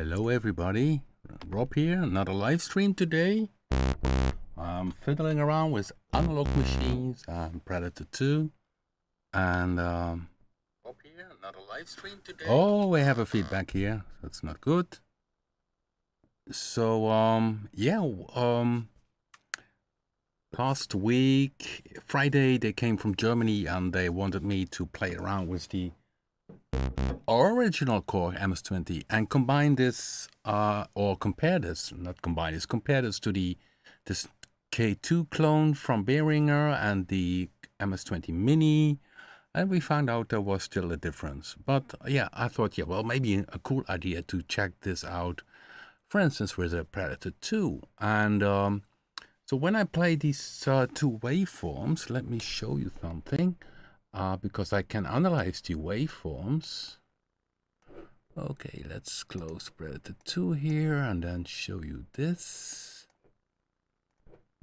Hello everybody, Rob here, another live stream today. I'm fiddling around with analog machines and Predator 2 and Rob here, another live stream today. Oh, we have a feedback here, that's not good. So last week, Friday, they came from Germany and they wanted me to play around with the original Korg MS-20 and combine this, or compare this, not combine this, compare this to this K2 clone from Behringer and the MS-20 Mini, and we found out there was still a difference. But yeah, I thought, yeah, well, maybe a cool idea to check this out, for instance, with a Predator 2. And so when I play these two waveforms, let me show you something, because I can analyze the waveforms. Okay, let's close Predator 2 here and then show you this.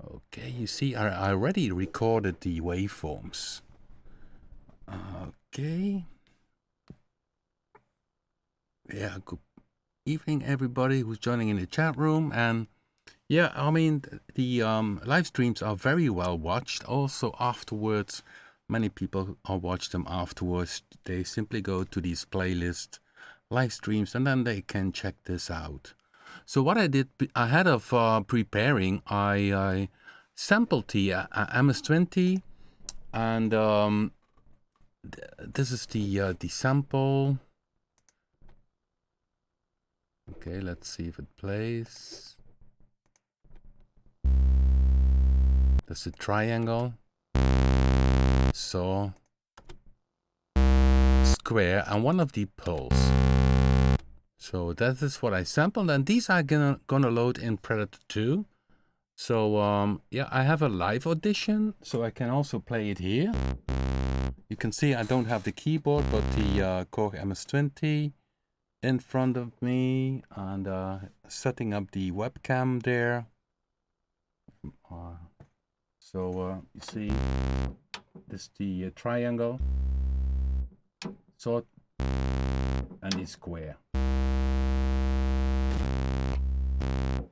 Okay, you see, I already recorded the waveforms. Okay. Yeah, good evening everybody who's joining in the chat room. And yeah, I mean, the live streams are very well watched. Also afterwards, many people watch them afterwards. They simply go to these playlists, live streams, and then they can check this out. So what I did ahead of preparing, I sampled the MS-20, and this is the sample. Okay, let's see if it plays. That's a triangle, saw, square, and one of the poles. So that is what I sampled, and these are gonna load in Predator 2. So yeah, I have a live audition, so I can also play it here. You can see I don't have the keyboard, but the Korg MS-20 in front of me, and setting up the webcam there. So you see, this is the triangle, sword, and the square.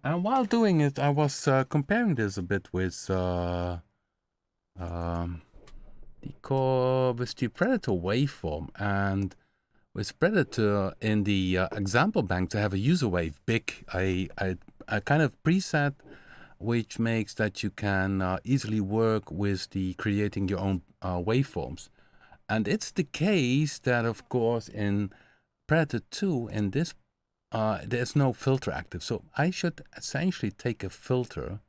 And while doing it, I was comparing this a bit with the Predator waveform, and with Predator in the example bank to have a user wave big, a kind of preset which makes that you can easily work with the creating your own waveforms. And it's the case that, of course, in Predator 2, in this there's no filter active, so I should essentially take a filter.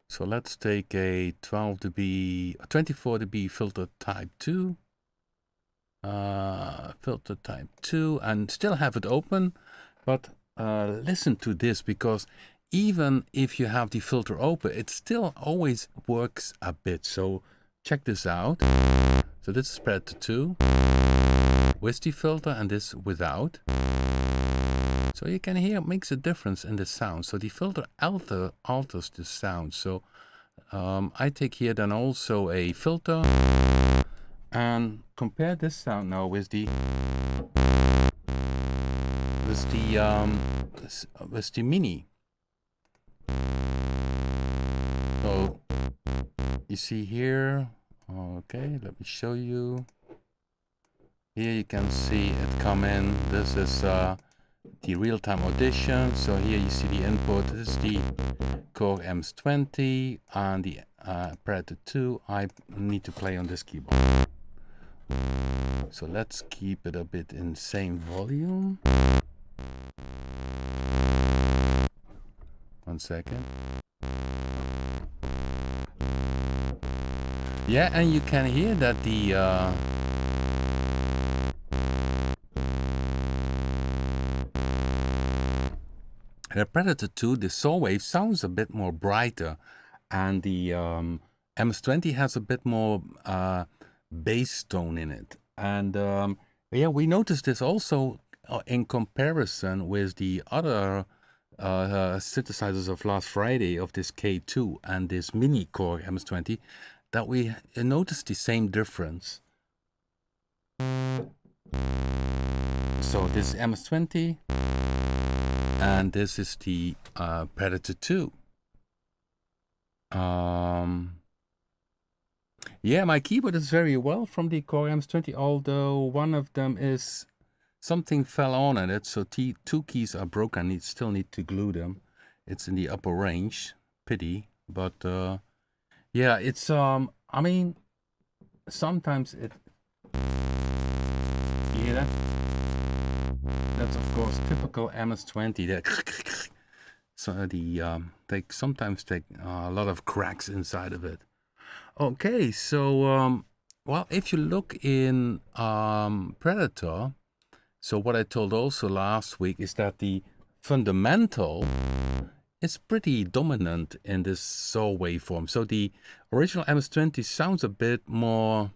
So let's take a 12 dB, 24 dB filter type 2, filter type 2, and still have it open. But listen to this, because even if you have the filter open, it still always works a bit. So check this out. So this is Predator 2 with the filter and this without. So you can hear it makes a difference in the sound. So the filter alters the sound. So I take here then also a filter and compare this sound now with the Mini. So you see here, okay, let me show you. Here you can see it come in. This is the real-time audition. So here you see the input. This is the Korg MS-20 and the Predator 2. I need to play on this keyboard. So let's keep it a bit in same volume. 1 second. Yeah, and you can hear that the Predator 2, the saw wave sounds a bit more brighter, and the MS-20 has a bit more bass tone in it. And yeah, we noticed this also in comparison with the other synthesizers of last Friday, of this K2 and this Mini Korg MS-20, that we noticed the same difference. So this MS-20 And this is the Predator 2. Yeah, my keyboard is very well from the Korg MS-20, although one of them is something fell on it, so two keys are broken. I still need to glue them. It's in the upper range, pity, but yeah, it's I mean, sometimes it. You hear that? That's of course typical MS-20. That so they sometimes take a lot of cracks inside of it. Okay, so well, if you look in Predator, so what I told also last week is that the fundamental is pretty dominant in this saw waveform. So the original MS-20 sounds a bit more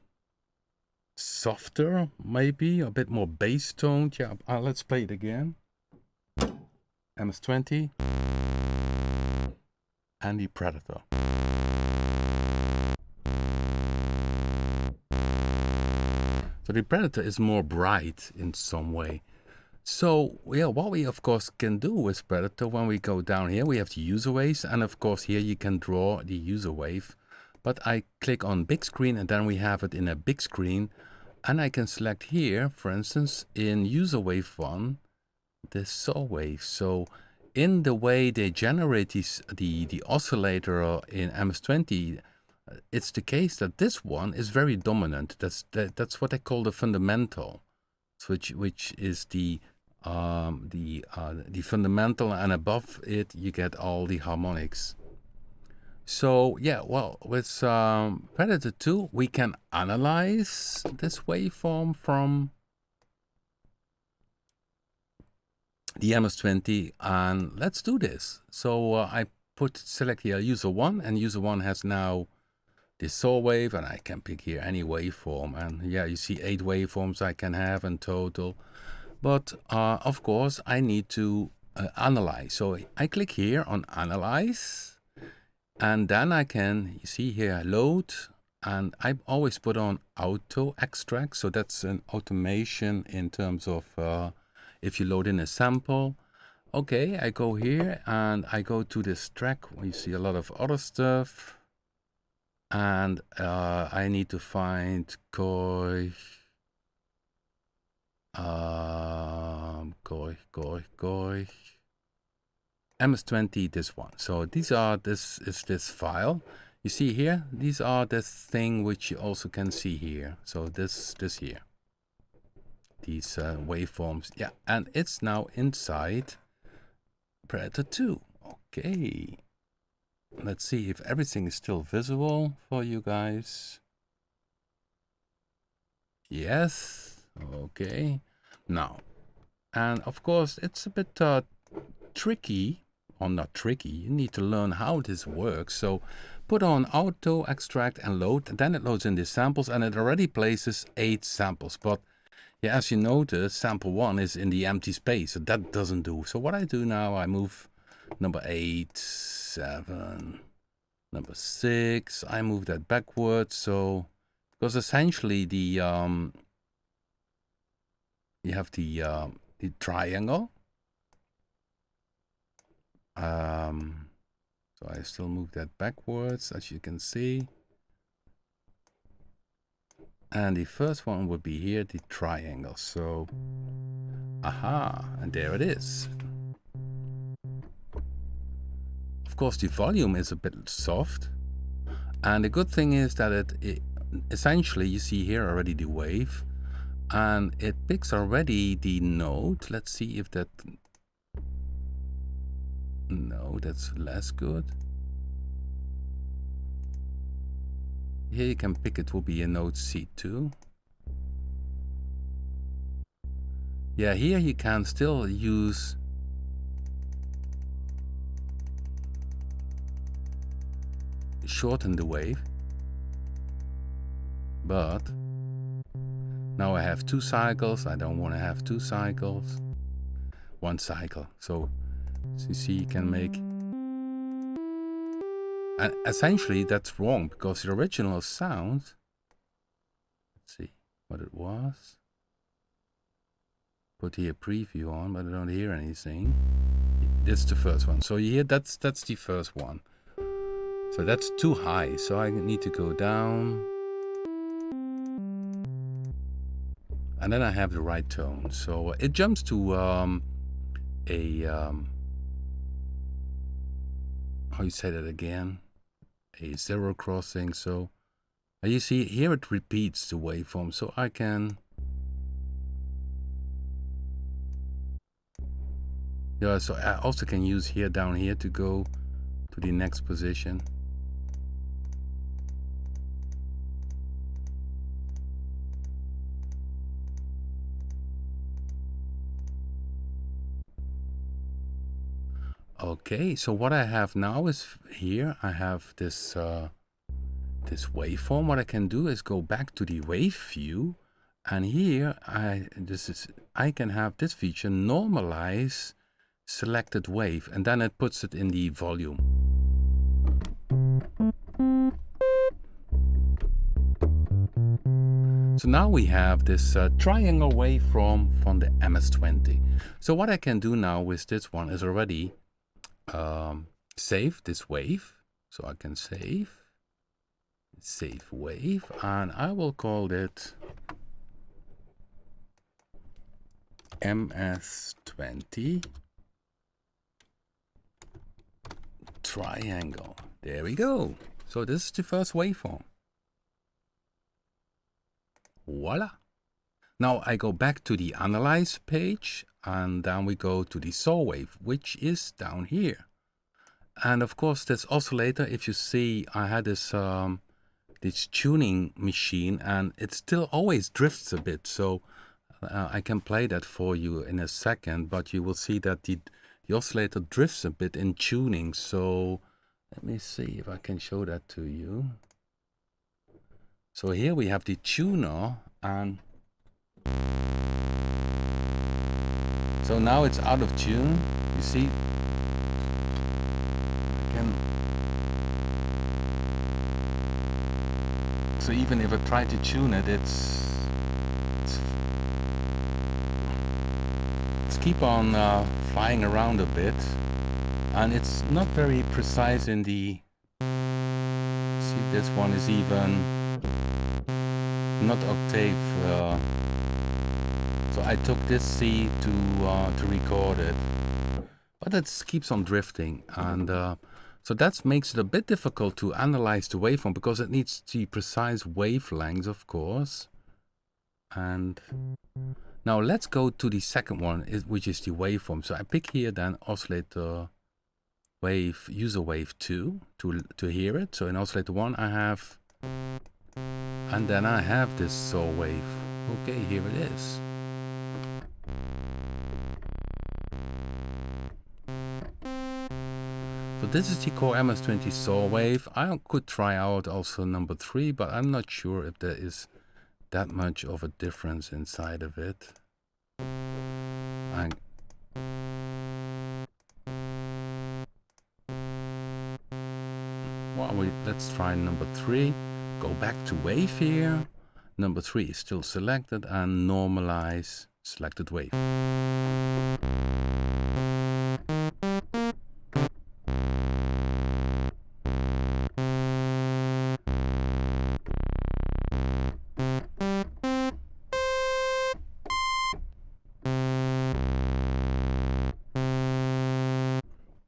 softer, maybe a bit more bass toned. Yeah, let's play it again. MS-20 and the Predator. So the Predator is more bright in some way. So yeah, what we of course can do with Predator, when we go down here, we have the user waves, and of course here you can draw the user wave. But I click on big screen and then we have it in a big screen, and I can select here, for instance, in user wave 1, the saw wave. So in the way they generate the oscillator in MS-20, it's the case that this one is very dominant. That's what I call the fundamental, which is the fundamental, and above it you get all the harmonics. So yeah, well, with Predator 2 we can analyze this waveform from the MS-20, and let's do this. So I select here user 1, and user 1 has now this saw wave, and I can pick here any waveform, and yeah, you see 8 waveforms I can have in total. But of course I need to analyze. So I click here on analyze, and then I can, you see here, load, and I always put on auto extract. So that's an automation in terms of if you load in a sample. Okay, I go here and I go to this track where you see a lot of other stuff. And I need to find Korg MS-20, this one. So this is this file. You see here, these are the thing which you also can see here. So this here, these waveforms. Yeah, and it's now inside Predator 2. Okay. Let's see if everything is still visible for you guys. Yes. Okay. Now, and of course, it's a bit tricky, or not tricky. You need to learn how this works. So put on auto extract and load, and then it loads in the samples, and it already places 8 samples. But yeah, as you notice, sample 1 is in the empty space, so that doesn't do. So what I do now, I move number 8, 7, number 6. I move that backwards. So because essentially the you have the triangle. So I still move that backwards, as you can see. And the first one would be here, the triangle. So, aha, and there it is. Of course, the volume is a bit soft. And the good thing is that it essentially, you see here already the wave. And it picks already the note. Let's see if that... No, that's less good. Here you can pick, it will be a note C2. Yeah, here you can still use shorten the wave. But now I have 2 cycles. I don't want to have 2 cycles. 1 cycle. So you see, you can make... And essentially that's wrong, because the original sound... Let's see what it was. Put here preview on, but I don't hear anything. This is the first one. So here, that's the first one. So that's too high. So I need to go down. And then I have the right tone. So it jumps to how you say that again? A zero crossing. So you see here it repeats the waveform. So I can, yeah, so I also can use here down here to go to the next position. Okay, so what I have now is here I have this this waveform. What I can do is go back to the wave view, and here I can have this feature normalize selected wave, and then it puts it in the volume. So now we have this triangle waveform from the MS-20. So what I can do now with this one is already save this wave. So I can save wave, and I will call it MS-20 triangle. There we go. So this is the first waveform. Voila. Now I go back to the analyze page, and then we go to the saw wave, which is down here. And of course this oscillator, if you see, I had this this tuning machine, and it still always drifts a bit. So I can play that for you in a second, but you will see that the oscillator drifts a bit in tuning. So let me see if I can show that to you. So here we have the tuner, and so now it's out of tune. You see, so even if I try to tune it, it's keep on flying around a bit, and it's not very precise in the. See, this one is even not octave. So I took this C to record it, but it keeps on drifting, and so that makes it a bit difficult to analyze the waveform, because it needs the precise wavelengths, of course. And now let's go to the second one, which is the waveform. So I pick here then oscillator wave, user wave 2 to hear it. So in oscillator 1 I have, and then I have this saw wave. Okay, here it is. So this is the Korg MS-20 saw wave. I could try out also number 3, but I'm not sure if there is that much of a difference inside of it. Well, let's try number 3. Go back to wave here. Number 3 is still selected, and normalize selected wave.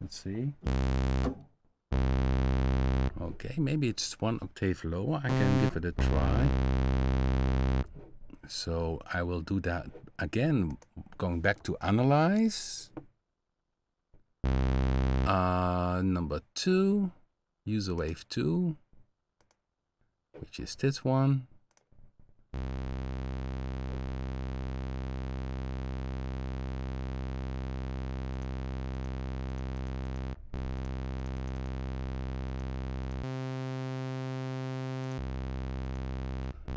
Let's see. Okay, maybe it's 1 octave lower. I can give it a try. So I will do that again, going back to analyze. Number 2, user wave 2, which is this one.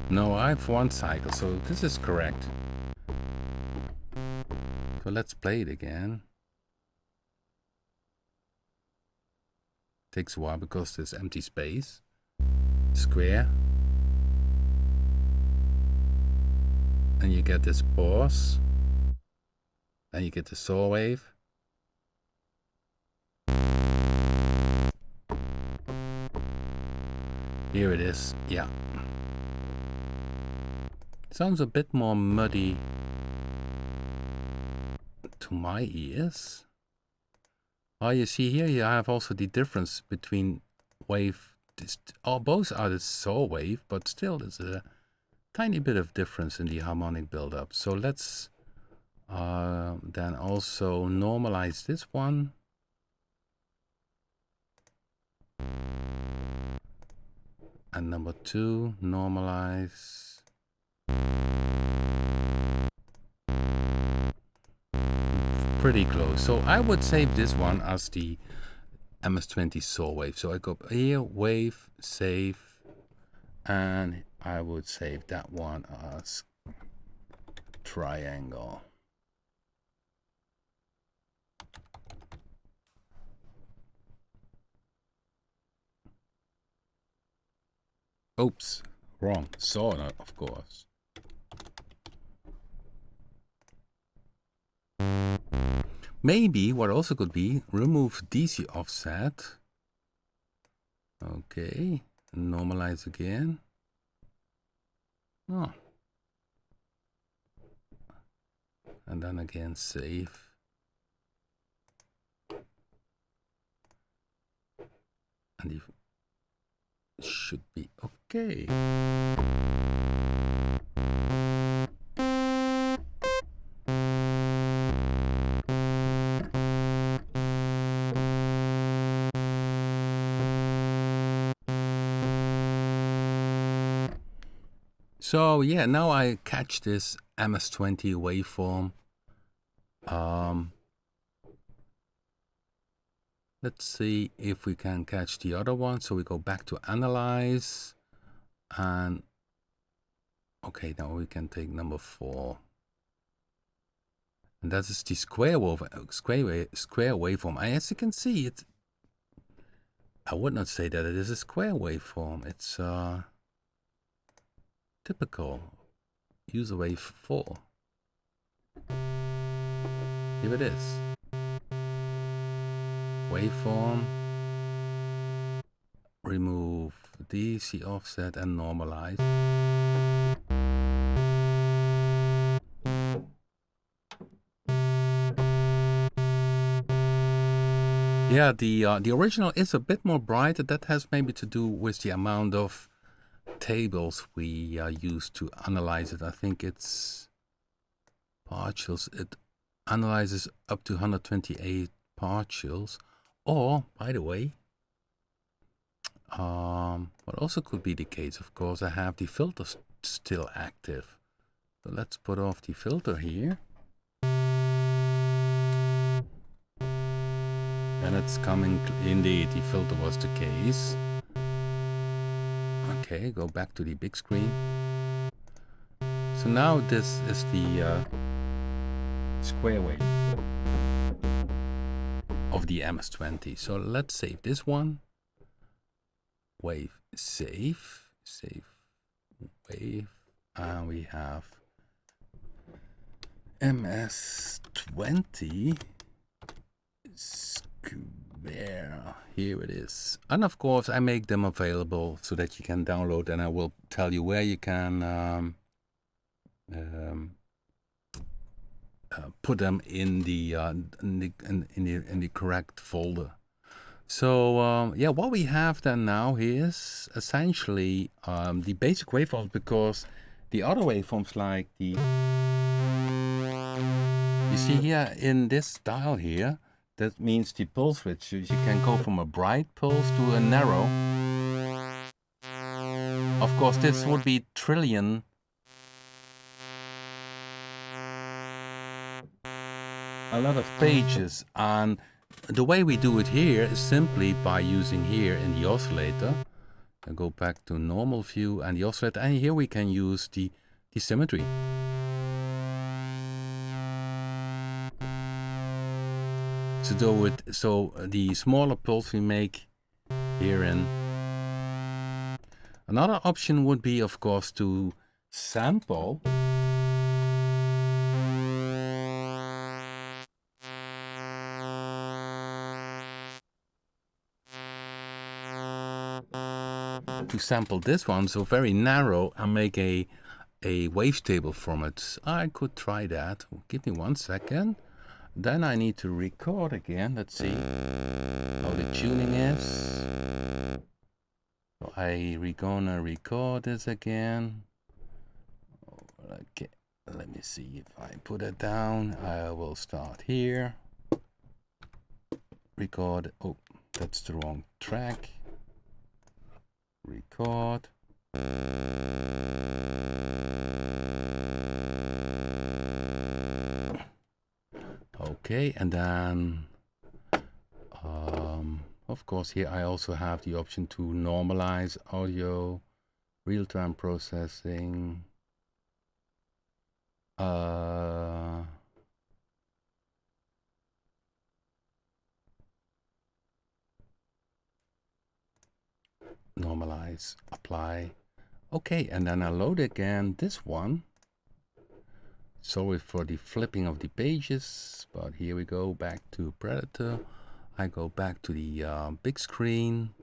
No, I have 1 cycle, so this is correct. So let's play it again. Takes a while because there's empty space. Square. And you get this pause. Then you get the saw wave. Here it is, yeah. Sounds a bit more muddy to my ears. Oh, you see here you have also the difference between wave. Both are the saw wave, but still there's a tiny bit of difference in the harmonic buildup. So let's then also normalize this one. And number 2, normalize. Pretty close. So I would save this one as the MS-20 saw wave. So I go here, wave, save, and I would save that one as triangle. Oops, wrong. Saw, of course. Maybe what also could be remove DC offset. Okay, normalize again. Oh. And then again save. And it should be okay. So yeah, now I catch this MS-20 waveform. Let's see if we can catch the other one. So we go back to analyze, and okay, now we can take number 4. And that is the square waveform. As you can see, I would not say that it is a square waveform. It's typical user wave 4. Here it is. Waveform. Remove DC offset and normalize. Yeah, the original is a bit more bright. That has maybe to do with the amount of tables we use to analyze it. I think it's partials. It analyzes up to 128 partials. Or, by the way, what also could be the case, of course, I have the filter still active. So let's put off the filter here. And it's coming, indeed, the filter was the case. Okay, go back to the big screen. So now this is the square wave of the MS-20. So let's save this one. Wave, save, wave. And we have MS-20 square. Here it is. And of course I make them available so that you can download, and I will tell you where you can put them in the correct folder. So yeah, what we have then now is essentially the basic waveforms, because the other waveforms, like the, you see here in this dial here, that means the pulse width. You can go from a bright pulse to a narrow. Of course, this would be trillion. A lot of pages, and the way we do it here is simply by using here in the oscillator. I go back to normal view and the oscillator, and here we can use the symmetry. So the smaller pulse we make herein. Another option would be, of course, to sample to sample this one, so very narrow, and make a wavetable from it. I could try that. Give me 1 second. Then I need to record again. Let's see how the tuning is. So gonna record this again. Okay, let me see if I put it down. I will start here. Record. Oh, that's the wrong track. Record. Okay, and then of course here I also have the option to normalize audio, real-time processing, normalize, apply. Okay, and then I load again this one. Sorry for the flipping of the pages, but here we go back to Predator. I go back to the big screen,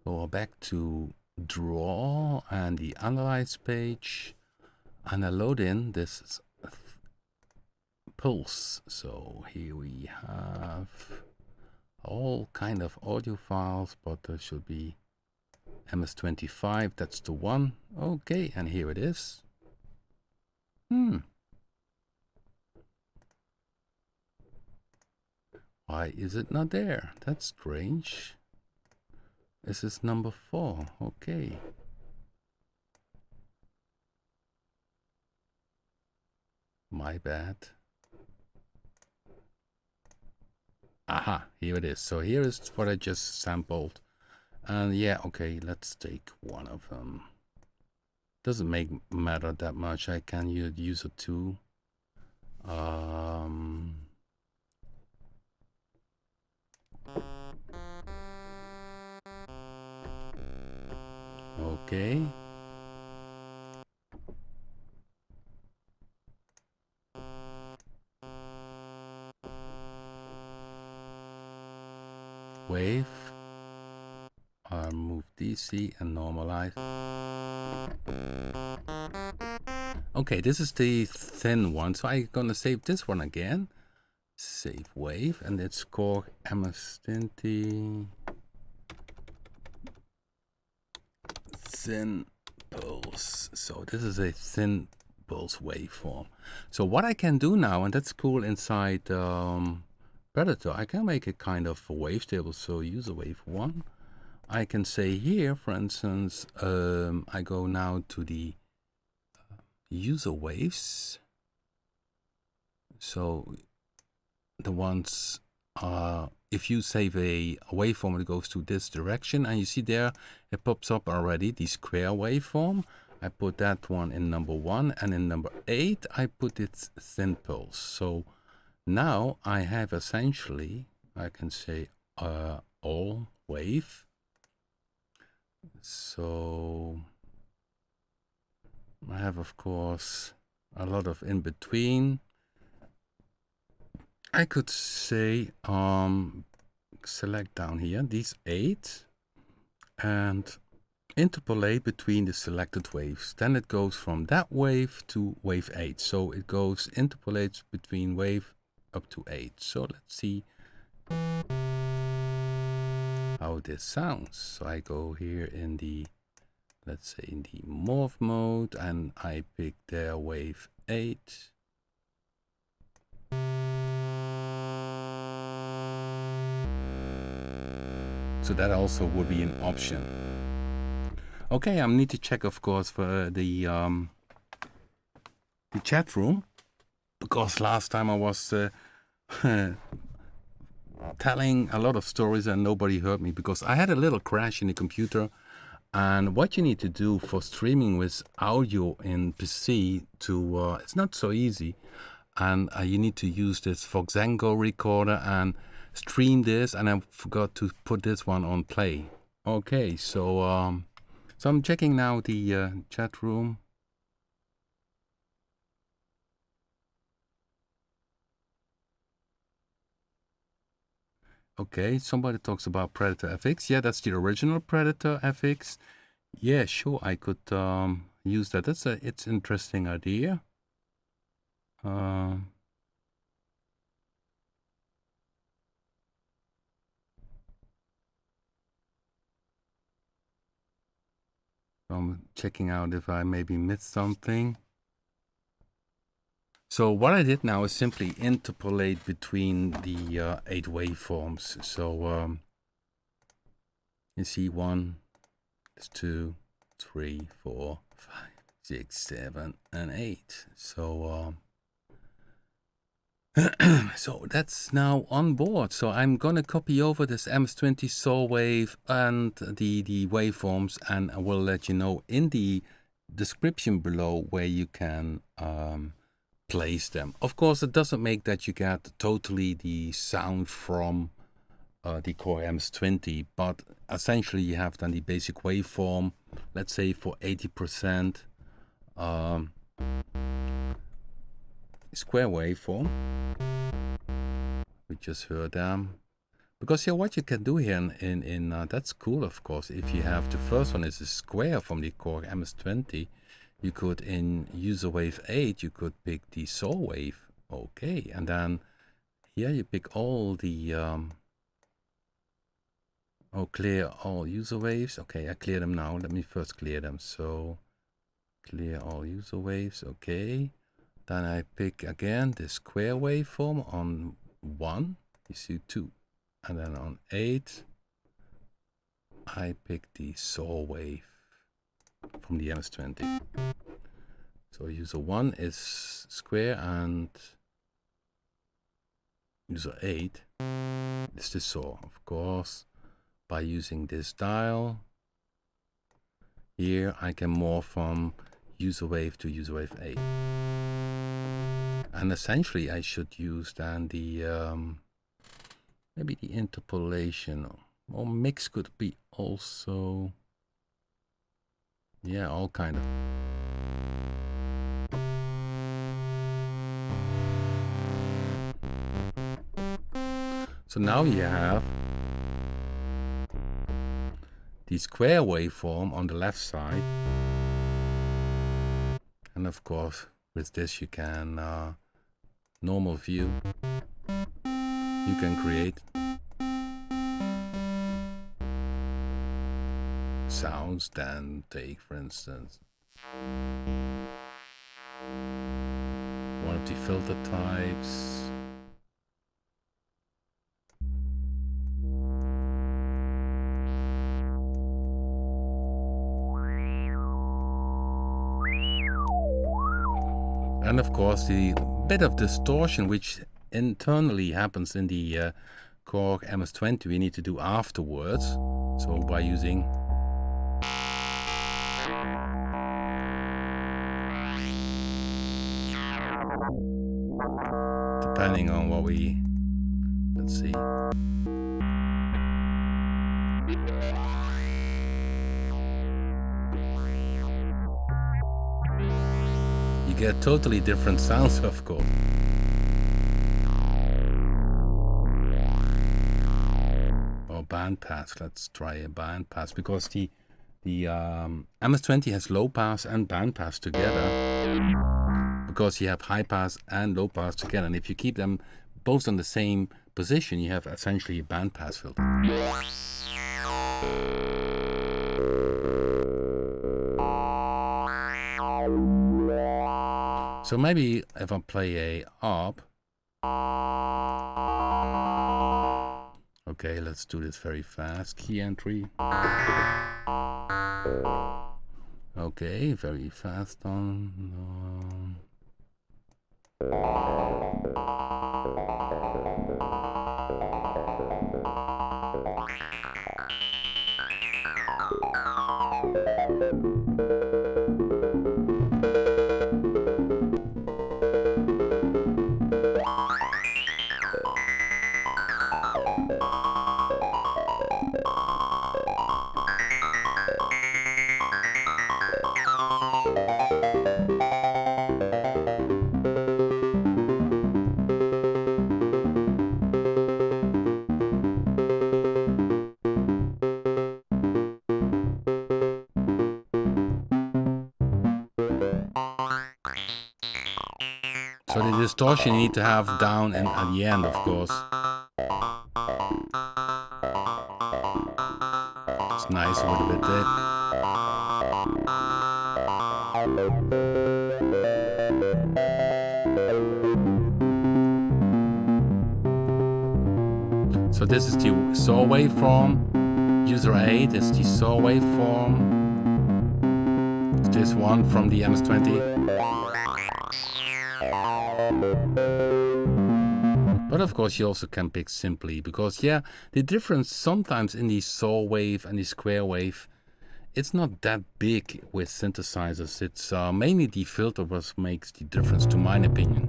go back to Draw and the Analyze page, and I load in this Pulse. So here we have all kind of audio files, but there should be MS-25, that's the one. Okay, and here it is. Why is it not there? That's strange. This is number 4. Okay. My bad. Aha, here it is. So here is what I just sampled. And yeah, okay, let's take one of them. Doesn't matter that much. I can use it too. Okay. Wave. Move DC and normalize. Okay, this is the thin one, so I'm gonna save this one again. Save wave, and it's Korg MS-20 thin pulse. So this is a thin pulse waveform. So what I can do now, and that's cool inside Predator, I can make a kind of a wavetable. So user wave 1. I can say here, for instance, I go now to the user waves. So the ones, if you save a waveform, it goes to this direction, and you see there it pops up already, the square waveform. I put that one in number 1, and in number 8 I put its thin pulse. So now I have essentially, I can say all wave. So I have, of course, a lot of in between. I could say select down here these 8 and interpolate between the selected waves. Then it goes from that wave to wave 8. So it goes interpolates between wave up to 8. So let's see how this sounds. So I go here in the, let's say in the morph mode, and I pick there wave 8. So that also would be an option. Okay, I need to check, of course, for the chat room, because last time I was telling a lot of stories and nobody heard me because I had a little crash in the computer. And what you need to do for streaming with audio in PC to it's not so easy, and you need to use this Foxango recorder and stream this, and I forgot to put this one on play. Okay, so so I'm checking now the chat room. Okay, somebody talks about Predator FX. Yeah, that's the original Predator FX. Yeah, sure, I could use that. It's interesting idea. Um, I'm checking out if I maybe missed something. So what I did now is simply interpolate between the 8 waveforms. So you see 1, 2, 3, 4, 5, 6, 7, and 8. So so that's now on board. So I'm gonna copy over this MS-20 saw wave and the waveforms, and I will let you know in the description below where you can place them. Of course, it doesn't make that you get totally the sound from the Korg MS-20, but essentially you have then the basic waveform, let's say for 80%, square waveform. We just heard them. Because here, what you can do here in that's cool, of course. If you have the first one is a square from the Korg MS-20, you could in user wave 8, you could pick the saw wave. Okay, and then here you pick all the clear all user waves. Okay, I clear them now. Let me first clear them. So clear all user waves. Okay, then I pick again the square waveform on 1. You see 2, and then on 8 I pick the saw wave from the MS-20. So user 1 is square and user 8 is the saw. Of course, by using this dial here, I can morph from user wave to user wave 8. And essentially I should use then the maybe the interpolation or mix could be also, yeah, all kind of. So now you have the square waveform on the left side, and of course with this you can normal view, you can create sounds. Then take for instance one of the filter types. And of course the bit of distortion which internally happens in the Korg MS-20 we need to do afterwards. So by using depending on what we, let's see. You get totally different sounds, of course. Or band pass. Let's try a band pass because the MS-20 has low pass and band pass together. Because you have high pass and low pass together, and if you keep them both on the same position, you have essentially a band pass filter. So maybe if I play a up. Okay, let's do this very fast. Key entry. Okay, very fast on. The distortion you need to have down and at the end, of course. It's nice with a bit there. So this is the saw waveform. User 8 is the saw waveform. It's this one from the MS-20. But of course you also can pick simply, because yeah, the difference sometimes in the saw wave and the square wave, it's not that big with synthesizers. It's mainly the filter what makes the difference, to my opinion.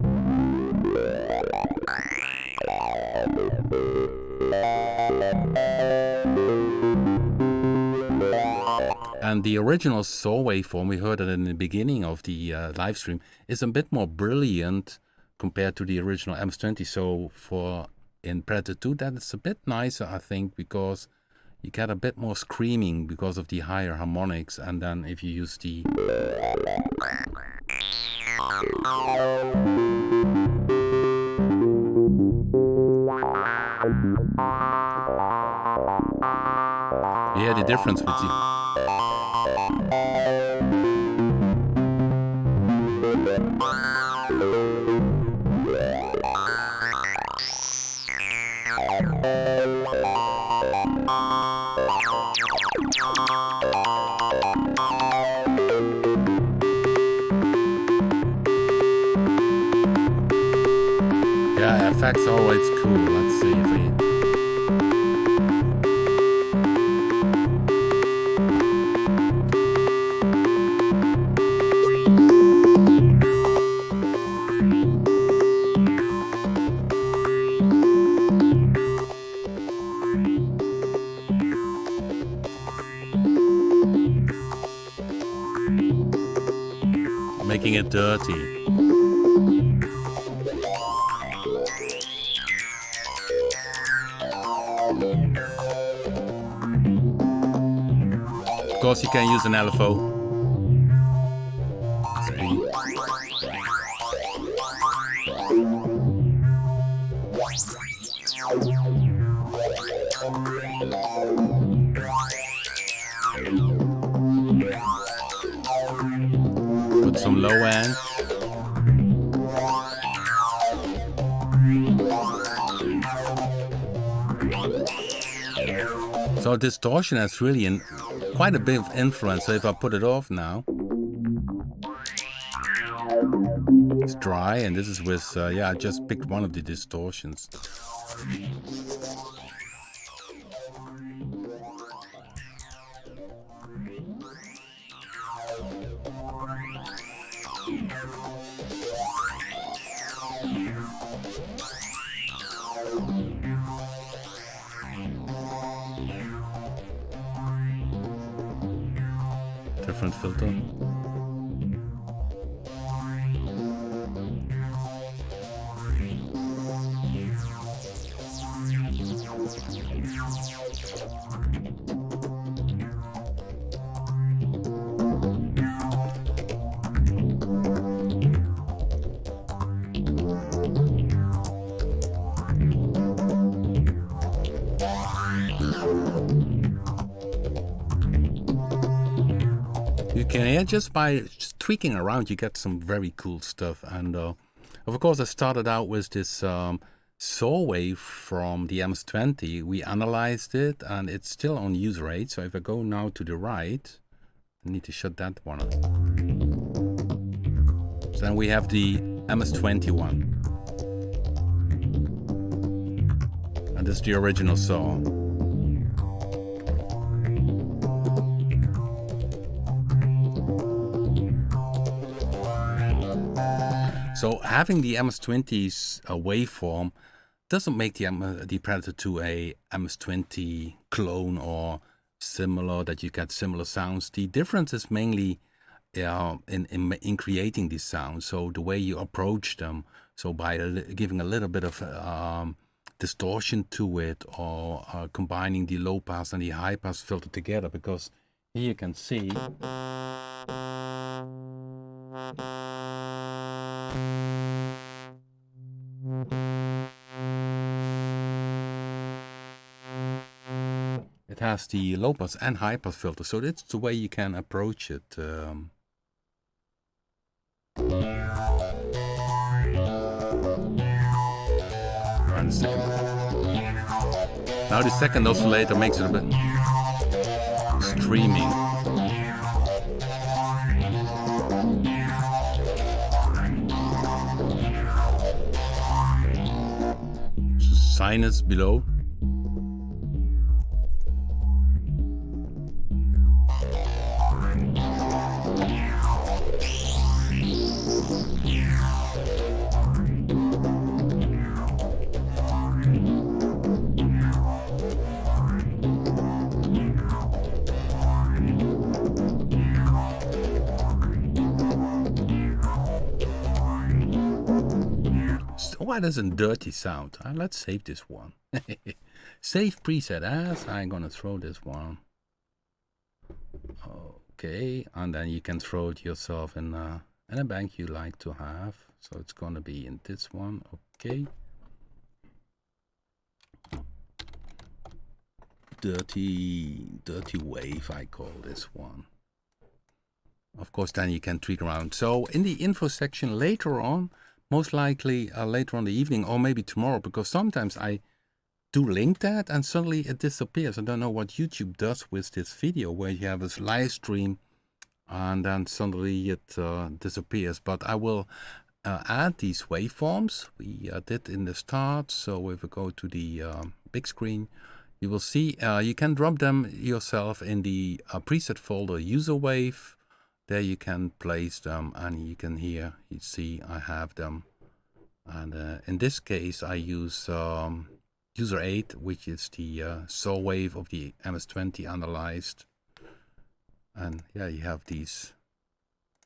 And the original saw waveform, we heard it in the beginning of the live stream, is a bit more brilliant compared to the original MS-20. So in Predator 2, that is a bit nicer, I think, because you get a bit more screaming because of the higher harmonics. And then if you use the yeah, the difference with the yeah, effects are always cool. Let's see if we making it dirty. Of course, you can use an LFO. Put some low end. So distortion has really quite a bit of influence. So if I put it off now, it's dry, and this is with yeah, I just picked one of the distortions. Different filter. You can, yeah, just by tweaking around, you get some very cool stuff. And of course, I started out with this saw wave from the MS-20. We analyzed it, and it's still on user 8. So if I go now to the right, I need to shut that one off. So then we have the MS-20 one. And this is the original saw. So having the MS-20's waveform doesn't make the Predator 2 a MS-20 clone or similar, that you get similar sounds. The difference is mainly in creating these sounds. So the way you approach them. So by giving a little bit of distortion to it, or combining the low pass and the high pass filter together, because here you can see It has the low pass and high pass filter, so that's the way you can approach it. And now the second oscillator makes it a bit streaming. Sinus below. Why does a dirty sound? Let's save this one. Save preset as. I'm gonna throw this one. Okay, and then you can throw it yourself in a bank you like to have. So it's gonna be in this one. Okay. Dirty wave, I call this one. Of course, then you can tweak around. So in the info section later on, most likely later on the evening or maybe tomorrow, because sometimes I do link that and suddenly it disappears. I don't know what YouTube does with this video where you have this live stream and then suddenly it disappears. But I will add these waveforms we did in the start. So if we go to the big screen, you will see you can drop them yourself in the preset folder user wave. There you can place them and you can here, you see I have them. And in this case I use user 8, which is the saw wave of the MS-20 analyzed. And yeah, you have these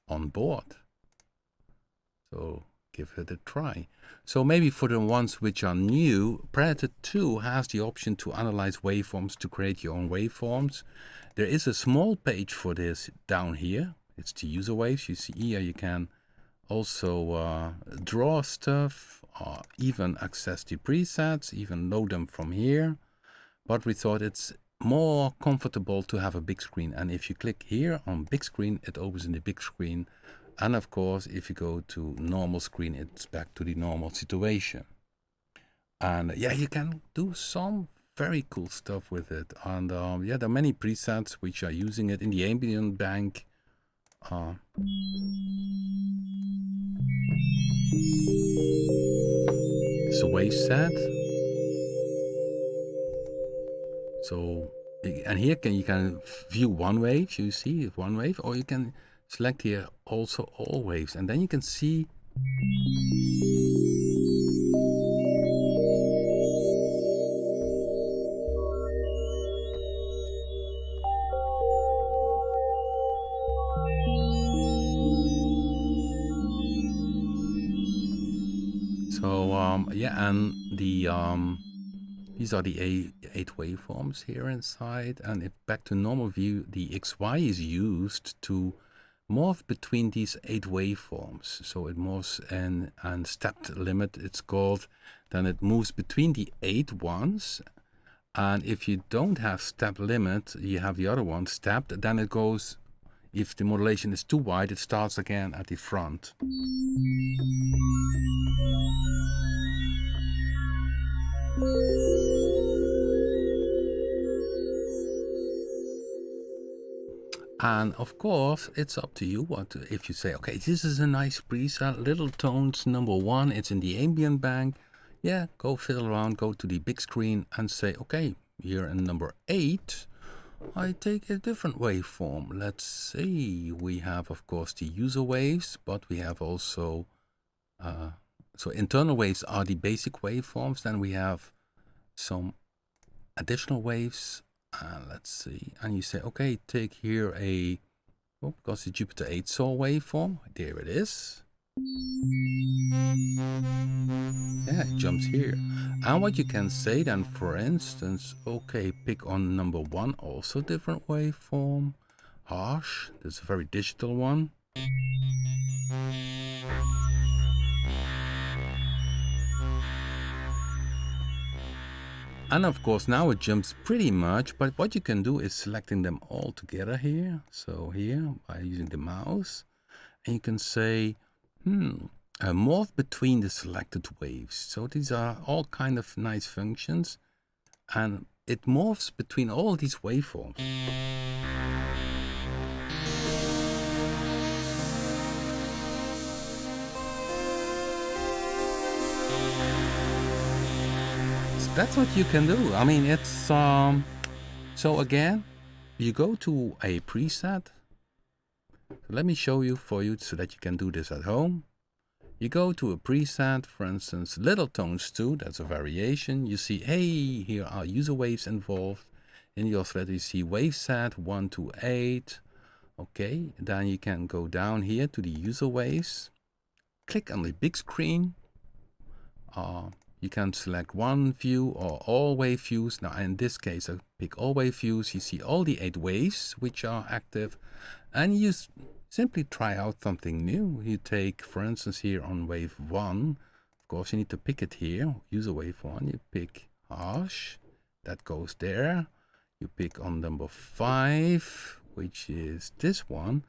on board. So give it a try. So maybe for the ones which are new, Predator 2 has the option to analyze waveforms to create your own waveforms. There is a small page for this down here. It's the user waves. You see here you can also draw stuff, even access the presets, even load them from here. But we thought it's more comfortable to have a big screen. And if you click here on big screen, it opens in the big screen. And of course, if you go to normal screen, it's back to the normal situation. And yeah, you can do some very cool stuff with it. And yeah, there are many presets which are using it in the ambient bank. It's a wave set. So, and here you can view one wave, you see one wave, or you can select here also all waves, and then you can see yeah, and the these are the 8 waveforms here inside, and if back to normal view, the XY is used to morph between these 8 waveforms. So it morphs and stepped limit it's called. Then it moves between the 8 ones, and if you don't have step limit, you have the other one stepped, then it goes, if the modulation is too wide, it starts again at the front. And of course, it's up to you what if you say, okay, this is a nice preset, little tones number 1, it's in the ambient bank. Yeah, go fiddle around, go to the big screen and say, okay, here in number 8, I take a different waveform. Let's see, we have of course the user waves, but we have also, so internal waves are the basic waveforms. Then we have some additional waves. Let's see, and you say, okay, take here a, because the Jupiter 8 saw waveform, there it is. Yeah, it jumps here. And what you can say then, for instance, okay, pick on number 1, also different waveform. Harsh, this is a very digital one. And of course now it jumps pretty much, but what you can do is selecting them all together here. So here by using the mouse, and you can say, morph between the selected waves. So these are all kind of nice functions, and it morphs between all these waveforms. That's what you can do. I mean, it's so again, you go to a preset. Let me show you for you so that you can do this at home. You go to a preset, for instance, little tones 2, that's a variation. You see, hey, here are user waves involved. In the oscillator, you see wave set 1 to 8. Okay, then you can go down here to the user waves. Click on the big screen. You can select one view or all wave views. Now in this case, I pick all wave views. You see all the 8 waves which are active, and you simply try out something new. You take, for instance, here on wave 1, of course you need to pick it here, user wave 1, you pick harsh, that goes there. You pick on number 5, which is this one,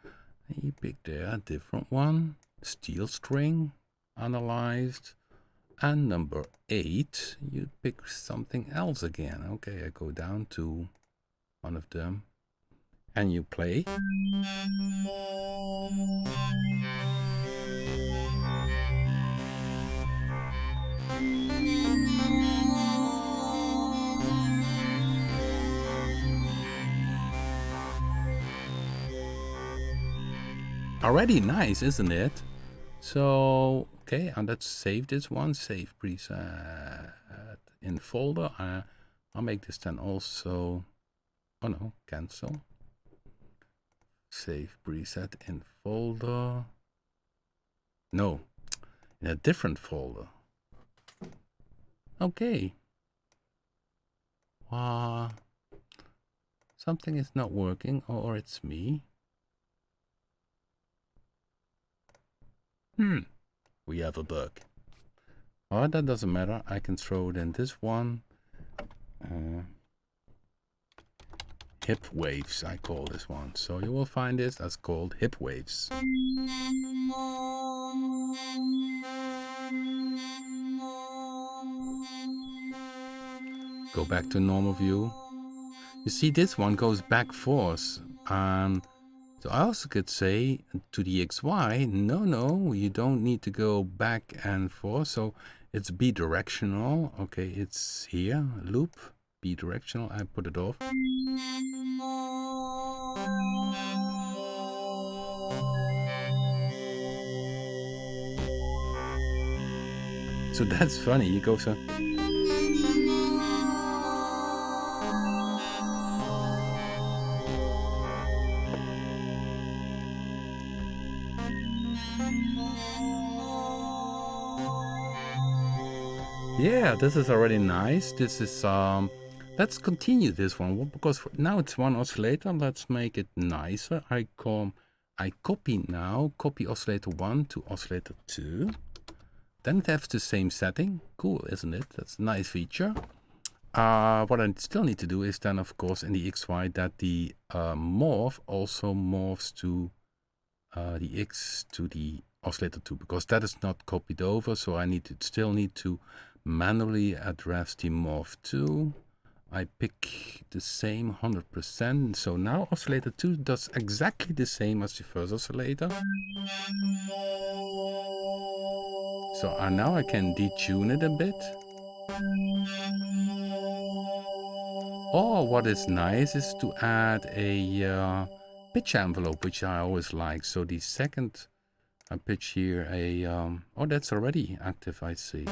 and you pick there a different one, steel string, analyzed. And number 8, you pick something else again. Okay, I go down to one of them and you play. Already nice, isn't it? So, okay, and let's save this one, save preset in folder. I'll make this then also, oh no, cancel. Save preset in folder. No, in a different folder. Okay. Something is not working, or it's me. We have a bug. Oh, that doesn't matter. I can throw it in this one. Hip waves, I call this one. So you will find this as called hip waves. Go back to normal view. You see this one goes back forth. So I also could say to the XY, no, you don't need to go back and forth. So it's bidirectional. Okay, it's here, loop, bidirectional. I put it off. So that's funny. You go so. Yeah, this is already nice. This is let's continue this one because now it's one oscillator. Let's make it nicer. I copy oscillator 1 to oscillator 2. Then it has the same setting. Cool, isn't it? That's a nice feature. What I still need to do is then, of course, in the XY that the morph also morphs to the X to the oscillator 2, because that is not copied over. So I still need to manually address the morph 2. I pick the same 100%. So now oscillator 2 does exactly the same as the first oscillator. So now I can detune it a bit. Or what is nice is to add a pitch envelope, which I always like. So the second I pitch here oh, that's already active, I see.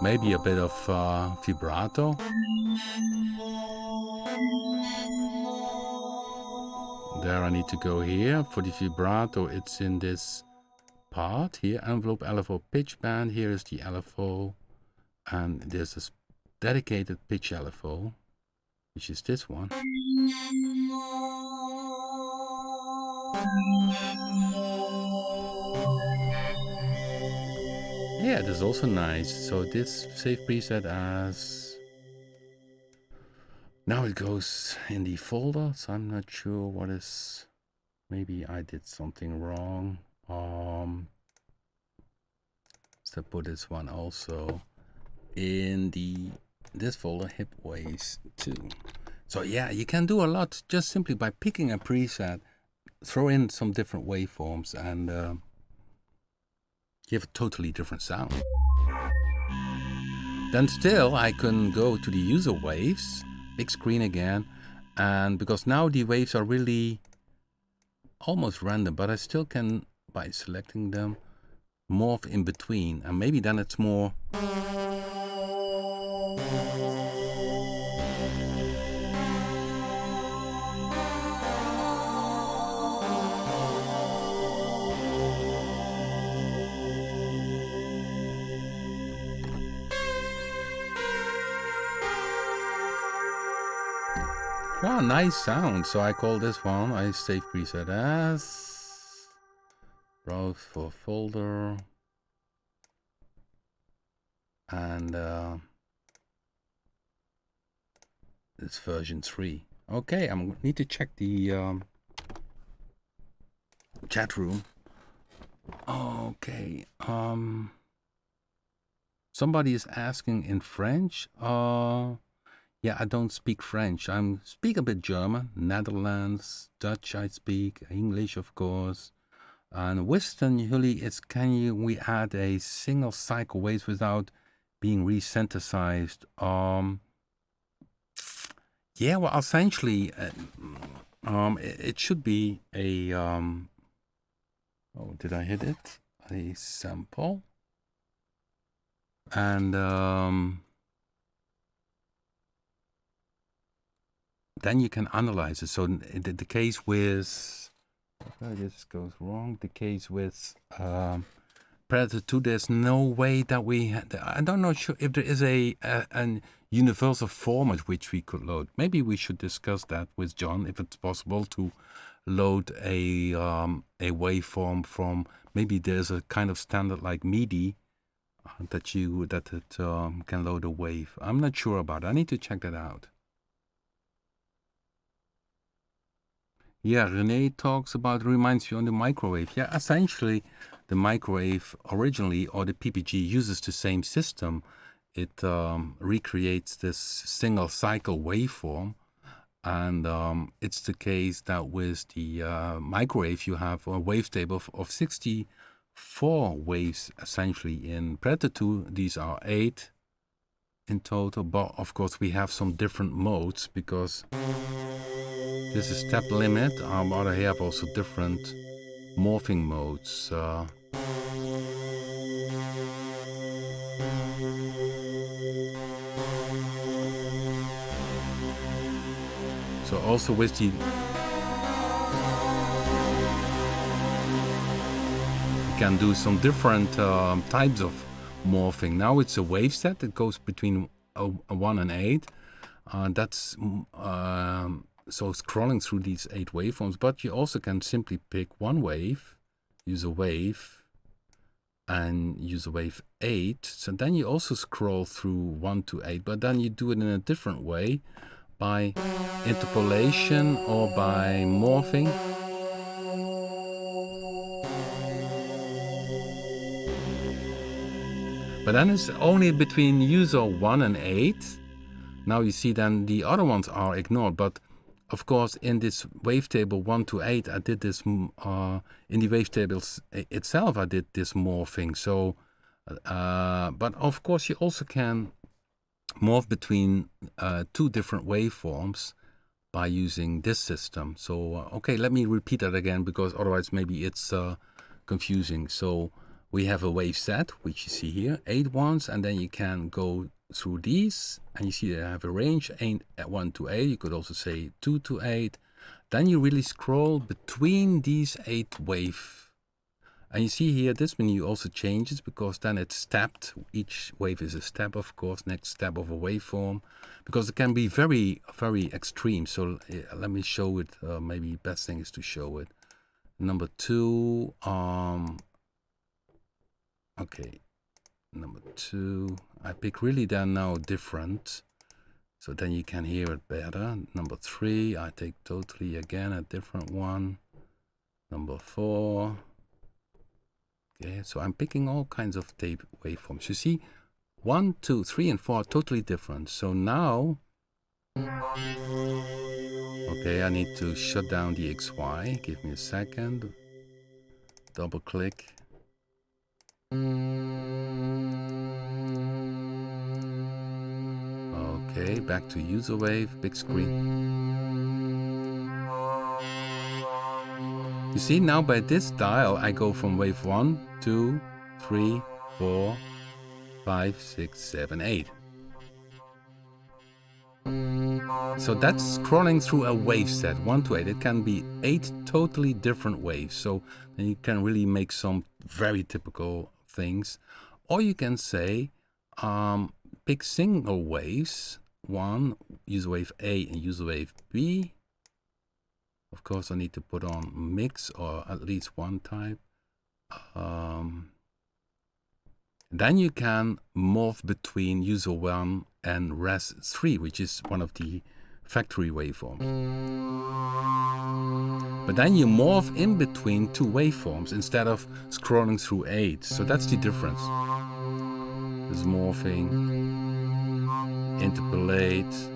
Maybe a bit of vibrato. There I need to go here. For the vibrato, it's in this part here, envelope LFO pitch band. Here is the LFO, and there's this dedicated pitch LFO, which is this one. Yeah, this is also nice. So this save preset as, now it goes in the folder, so I'm not sure what is, maybe I did something wrong. So put this one also in this folder, hip waves 2. So yeah, you can do a lot just simply by picking a preset, throw in some different waveforms, and you have a totally different sound. Then still I can go to the user waves, big screen again, and because now the waves are really almost random, but I still can, by selecting them, morph in between, and maybe then it's more. Wow, nice sound. So I call this one, I save preset as, browse for folder, and it's version 3. Okay, I need to check the chat room. Okay, somebody is asking in French. Yeah, I don't speak French. I speak a bit German, Netherlands, Dutch I speak, English of course. And Western usually is, we add a single cycle waves without being resynthesized? Yeah, well, essentially, it should be a, oh, did I hit it? A sample. And then you can analyze it. So the case with, this goes wrong. The case with Predator 2, there's no way that I don't know sure if there is a universal format which we could load. Maybe we should discuss that with John, if it's possible to load a waveform from, maybe there's a kind of standard like MIDI that it can load a wave. I'm not sure about it. I need to check that out. Yeah, René talks about, reminds you on the microwave. Yeah, essentially the microwave originally, or the PPG, uses the same system. It recreates this single cycle waveform, and it's the case that with the microwave you have a wavetable of 64 waves essentially. In Predator 2 these are 8 in total, but of course we have some different modes because this is step limit, but I have also different morphing modes. So also with the, you can do some different types of morphing. Now it's a wave set that goes between 1 and 8. That's so scrolling through these 8 waveforms, but you also can simply pick one wave, use a wave, and use a wave 8. So then you also scroll through 1 to 8, but then you do it in a different way by interpolation or by morphing. But then it's only between user 1 and 8. Now you see then the other ones are ignored, but of course in this wavetable 1 to 8 I did this, in the wavetables itself I did this morphing. So, but of course you also can morph between 2 different waveforms by using this system. So, okay, let me repeat that again because otherwise maybe it's confusing. So we have a wave set, which you see here, 8 ones, and then you can go through these, and you see they have a range 1 to 8. You could also say 2 to 8. Then you really scroll between these 8 wave And you see here, this menu also changes because then it's stepped. Each wave is a step, of course, next step of a waveform, because it can be very, very extreme. So let me show it. Maybe best thing is to show it. Number 2, okay, number 2, I pick really then now different, so then you can hear it better. Number 3, I take totally again a different one. Number 4, okay, so I'm picking all kinds of tape waveforms. You see, 1, 2, 3, and 4 are totally different. So now, okay, I need to shut down the XY. Give me a second. Double click. Okay, back to user wave, big screen. You see, now by this dial, I go from wave 1, 2, 3, 4, 5, 6, 7, 8. So that's scrolling through a wave set, 1 to 8. It can be 8 totally different waves. So then you can really make some very typical things. Or you can say, pick single waves, one, user wave A and user wave B. Of course, I need to put on mix or at least one type. Then you can morph between user 1 and res 3, which is one of the factory waveforms. But then you morph in between 2 waveforms instead of scrolling through 8. So that's the difference. There's morphing, interpolate.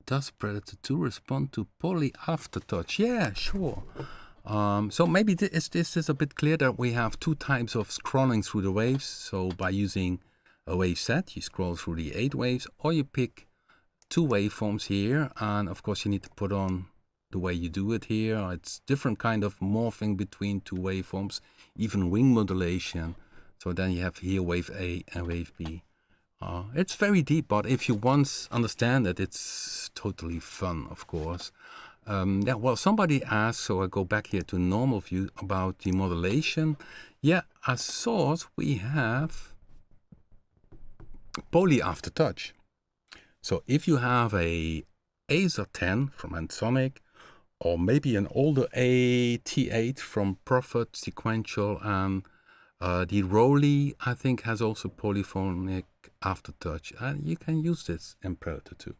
Does Predator 2 respond to poly aftertouch? Yeah, sure. So maybe this is a bit clear that we have 2 types of scrolling through the waves. So by using a wave set, you scroll through the 8 waves, or you pick 2 waveforms here, and of course you need to put on the way you do it here. It's different kind of morphing between 2 waveforms, even ring modulation. So then you have here wave A and wave B. It's very deep, but if you once understand it, it's totally fun, of course. Yeah, well, somebody asked, so I go back here to normal view about the modulation. Yeah, as source, we have poly aftertouch. So if you have a Acer 10 from Ensoniq, or maybe an older AT8 from Prophet, Sequential, and the Rolly, I think, has also polyphonic aftertouch, and you can use this in Predator 2.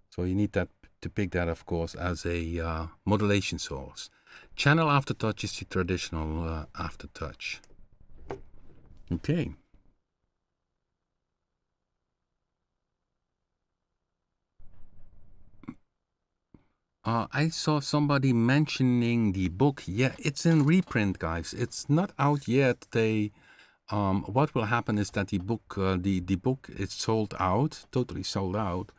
So you need that to pick that, of course, as a modulation source. Channel aftertouch is the traditional aftertouch. Okay. I saw somebody mentioning the book. Yeah, it's in reprint, guys. It's not out yet. What will happen is that the book is sold out, totally sold out.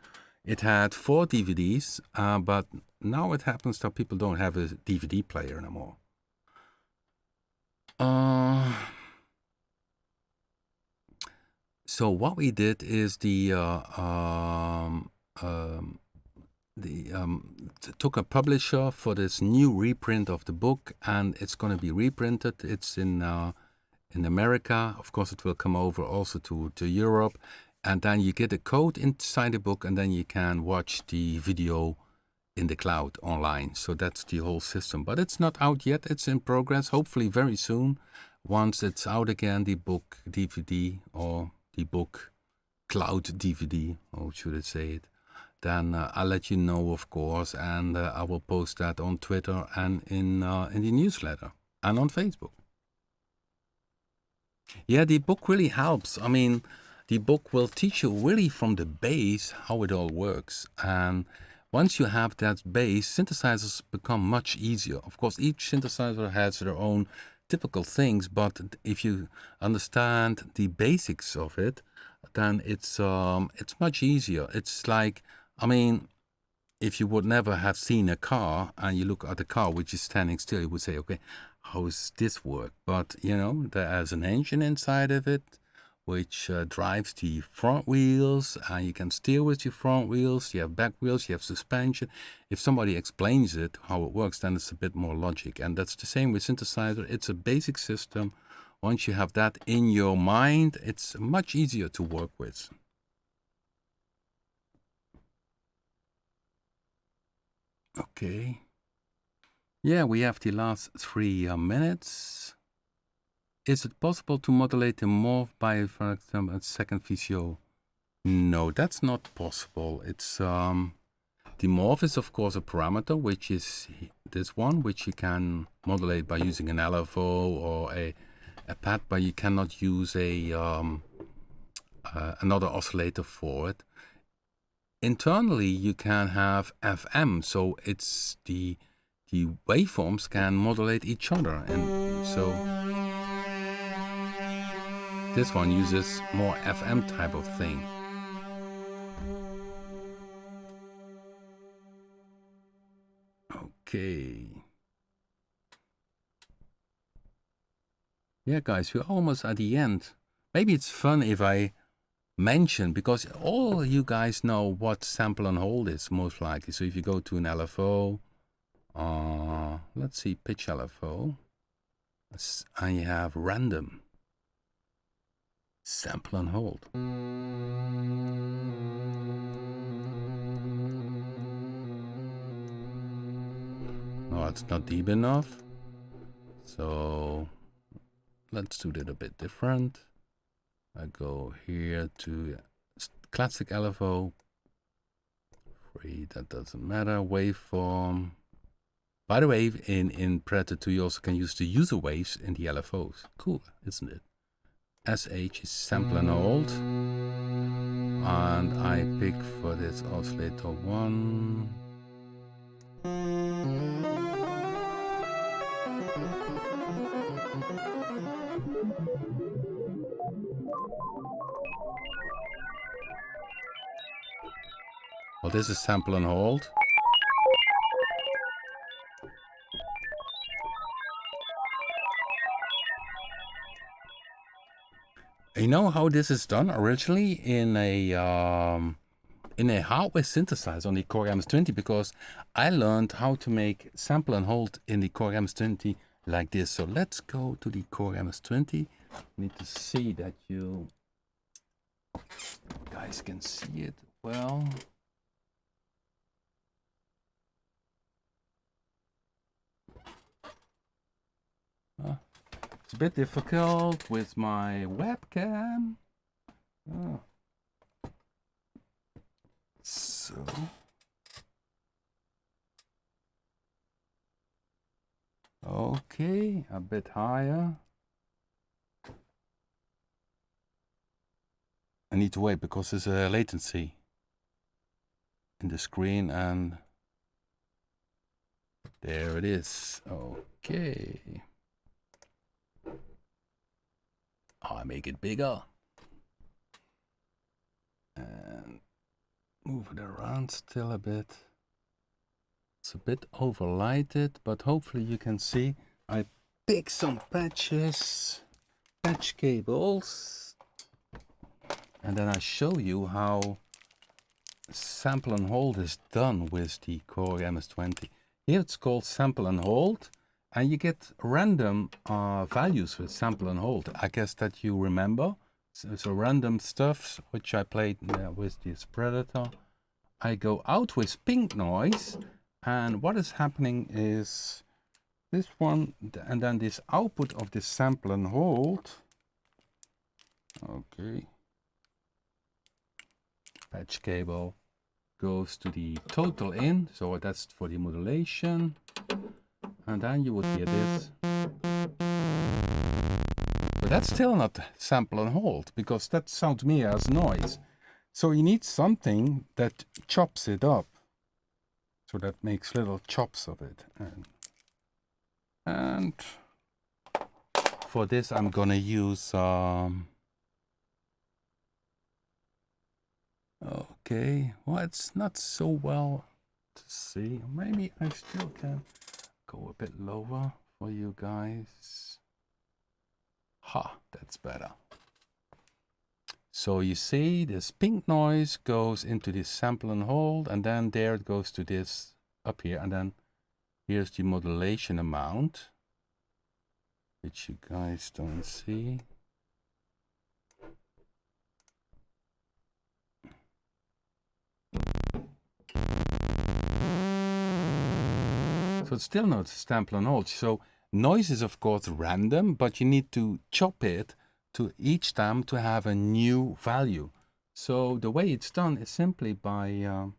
It had 4 DVDs, but now it happens that people don't have a DVD player anymore. So what we did is took a publisher for this new reprint of the book, and it's going to be reprinted. It's in America. Of course, it will come over also to Europe. And then you get a code inside the book, and then you can watch the video in the cloud online. So that's the whole system. But it's not out yet. It's in progress, hopefully very soon. Once it's out again, the book DVD or the book cloud DVD, or should I say it, then I'll let you know, of course. And I will post that on Twitter and in the newsletter and on Facebook. Yeah, the book really helps. I mean, the book will teach you really from the base how it all works. And once you have that base, synthesizers become much easier. Of course, each synthesizer has their own typical things, but if you understand the basics of it, then it's much easier. It's like, I mean, if you would never have seen a car and you look at a car which is standing still, you would say, okay, how does this work? But you know, there's an engine inside of it which drives the front wheels, and you can steer with your front wheels. You have back wheels, you have suspension. If somebody explains it, how it works, then it's a bit more logic. And that's the same with synthesizer. It's a basic system. Once you have that in your mind, it's much easier to work with. Okay. Yeah, we have the last 3 minutes. Is it possible to modulate the morph by, for example, a second VCO? No, that's not possible. It's the morph is of course a parameter, which is this one, which you can modulate by using an LFO or a pad, but you cannot use a another oscillator for it. Internally, you can have FM, so it's the waveforms can modulate each other, and so this one uses more FM type of thing. Okay. Yeah, guys, we're almost at the end. Maybe it's fun if I mention, because all you guys know what sample and hold is most likely. So if you go to an LFO, let's see, pitch LFO, and you have random sample and hold. No, it's not deep enough. So let's do that a bit different. I go here to classic LFO. Free, that doesn't matter. Waveform. By the way, in Predator 2, you also can use the user waves in the LFOs. Cool, isn't it? SH is sample and hold. And I pick for this oscillator 1. Well, this is sample and hold. You know how this is done originally in a hardware synthesizer on the Korg MS-20, because I learned how to make sample and hold in the Korg MS-20 like this. So let's go to the Korg MS-20. I need to see that you guys can see it well. It's a bit difficult with my webcam. Oh. So okay, a bit higher. I need to wait because there's a latency in the screen, and there it is. Okay. I make it bigger and move it around still a bit. It's a bit overlighted, but hopefully you can see. I pick some patch cables, and then I show you how sample and hold is done with the Korg MS-20. Here it's called sample and hold, and you get random values with sample and hold. I guess that you remember. So random stuff which I played with this Predator. I go out with pink noise, and what is happening is this one, and then this output of this sample and hold. Okay. Patch cable goes to the total in, so that's for the modulation, and then you would hear this. But that's still not sample and hold, because that sounds to me as noise. So you need something that chops it up, so that makes little chops of it. And for this I'm gonna use okay, well, it's not so well to see. Maybe I still can go a bit lower for you guys. Ha, that's better. So you see this pink noise goes into this sample and hold, and then there it goes to this up here, and then here's the modulation amount, which you guys don't see. So it's still not sample and hold. So noise is of course random, but you need to chop it to each time to have a new value. So the way it's done is simply by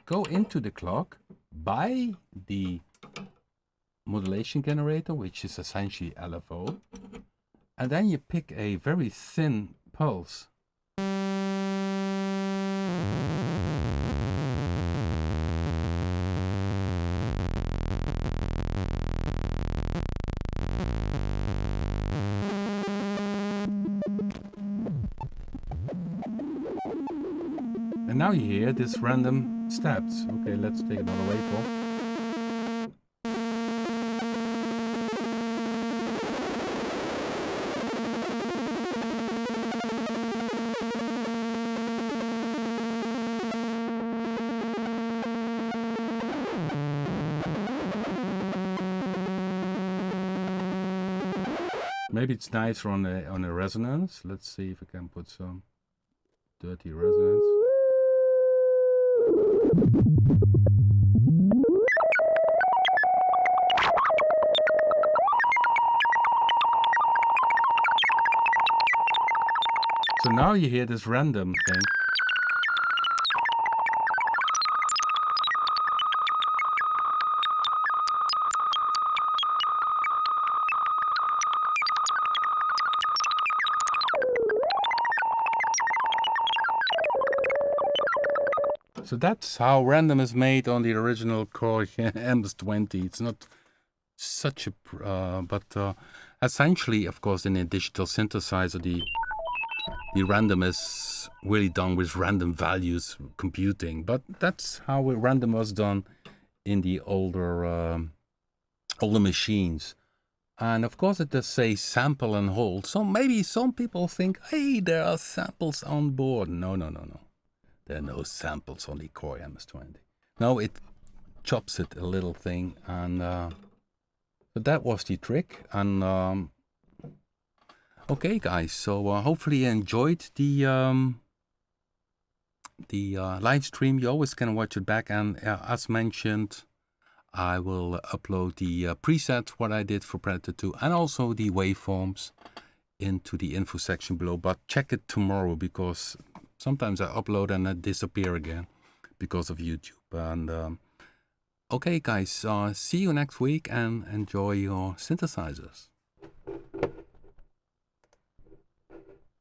go into the clock, buy the modulation generator, which is essentially LFO, and then you pick a very thin pulse. And now you hear this random steps. Okay, let's take another waveform. Maybe it's nicer on a resonance. Let's see if I can put some dirty resonance. So now you hear this random thing. So that's how random is made on the original Korg MS-20. It's not such a, but essentially, of course, in a digital synthesizer, the random is really done with random values computing. But that's how random was done in the older machines. And of course, it does say sample and hold. So maybe some people think, hey, there are samples on board. No. There are no samples on the Korg MS-20. No, it chops it a little thing, and but that was the trick. And okay, guys, so hopefully you enjoyed the live stream. You always can watch it back, and as mentioned, I will upload the preset what I did for Predator 2 and also the waveforms into the info section below. But check it tomorrow, because sometimes I upload and I disappear again because of YouTube. And okay, guys, see you next week and enjoy your synthesizers.